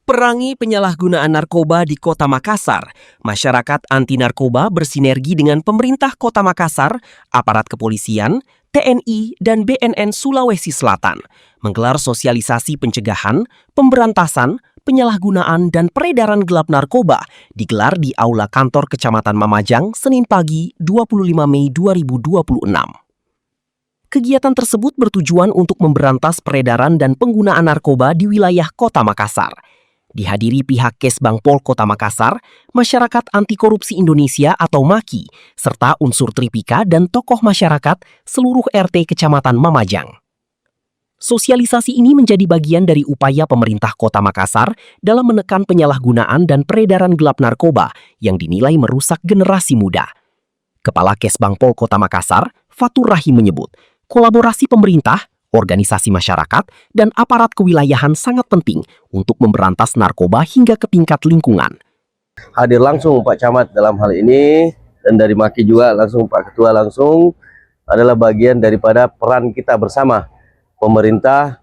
Perangi penyalahgunaan narkoba di Kota Makassar. Masyarakat anti narkoba bersinergi dengan pemerintah Kota Makassar, aparat kepolisian, TNI, dan BNN Sulawesi Selatan menggelar sosialisasi pencegahan, pemberantasan, penyalahgunaan, dan peredaran gelap narkoba digelar di Aula Kantor Kecamatan Mamajang, Senin pagi 25 Mei 2026. Kegiatan tersebut bertujuan untuk memberantas peredaran dan penggunaan narkoba di wilayah Kota Makassar. Dihadiri pihak Kesbang Pol Kota Makassar, Masyarakat Anti Korupsi Indonesia atau MAKI, serta unsur Tripika dan tokoh masyarakat seluruh RT Kecamatan Mamajang. Sosialisasi ini menjadi bagian dari upaya pemerintah Kota Makassar dalam menekan penyalahgunaan dan peredaran gelap narkoba yang dinilai merusak generasi muda. Kepala Kesbang Pol Kota Makassar, Fatur Rahim menyebut, kolaborasi pemerintah, organisasi masyarakat, dan aparat kewilayahan sangat penting untuk memberantas narkoba hingga ke tingkat lingkungan. Hadir langsung Pak Camat dalam hal ini, dan dari MAKI juga langsung Pak Ketua langsung adalah bagian daripada peran kita bersama, pemerintah,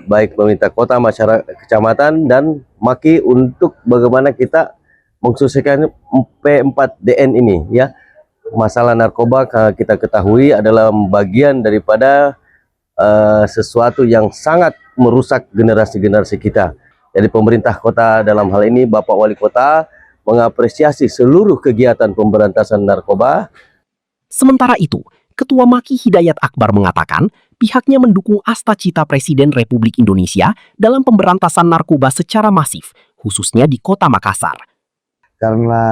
baik pemerintah kota, masyarakat, kecamatan, dan MAKI untuk bagaimana kita mensukseskan P4DN ini. Ya, masalah narkoba kita ketahui adalah bagian daripada sesuatu yang sangat merusak generasi-generasi kita. Jadi pemerintah kota dalam hal ini Bapak Wali Kota mengapresiasi seluruh kegiatan pemberantasan narkoba. Sementara itu, Ketua MAKI Hidayat Akbar mengatakan pihaknya mendukung asta-cita Presiden Republik Indonesia dalam pemberantasan narkoba secara masif, khususnya di Kota Makassar. Karena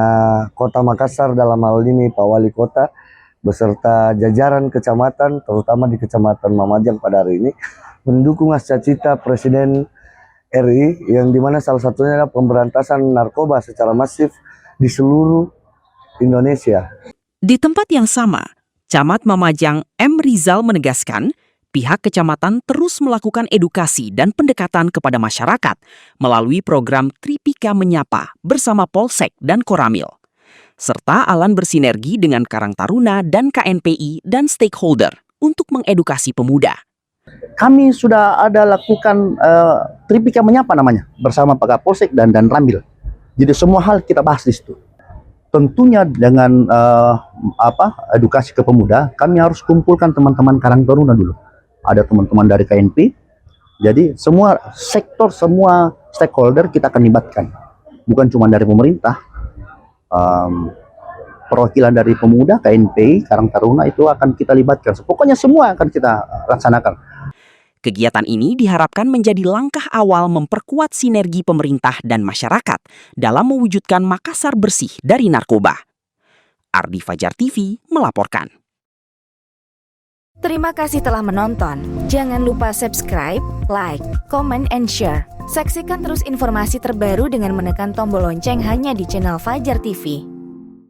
Kota Makassar dalam hal ini Pak Wali Kota beserta jajaran kecamatan, terutama di Kecamatan Mamajang pada hari ini, mendukung asta-cita Presiden RI yang dimana salah satunya adalah pemberantasan narkoba secara masif di seluruh Indonesia. Di tempat yang sama, Camat Mamajang M. Rizal menegaskan, pihak kecamatan terus melakukan edukasi dan pendekatan kepada masyarakat melalui program Tripika Menyapa bersama Polsek dan Koramil, serta Alan bersinergi dengan Karang Taruna dan KNPI dan stakeholder untuk mengedukasi pemuda. Kami sudah ada lakukan Tripika Menyapa namanya bersama Pak Kapolsek dan Ramil. Jadi semua hal kita bahas di situ. Tentunya dengan edukasi ke pemuda, kami harus kumpulkan teman-teman Karang Taruna dulu. Ada teman-teman dari KNP. Jadi semua sektor, semua stakeholder kita akan libatkan. Bukan cuma dari pemerintah. Perwakilan dari pemuda, KNPI, Karang Taruna itu akan kita libatkan. Pokoknya semua akan kita laksanakan. Kegiatan ini diharapkan menjadi langkah awal memperkuat sinergi pemerintah dan masyarakat dalam mewujudkan Makassar bersih dari narkoba. Ardi Fajar TV melaporkan. Terima kasih telah menonton. Jangan lupa subscribe, like, comment, and share. Saksikan terus informasi terbaru dengan menekan tombol lonceng hanya di channel Fajar TV.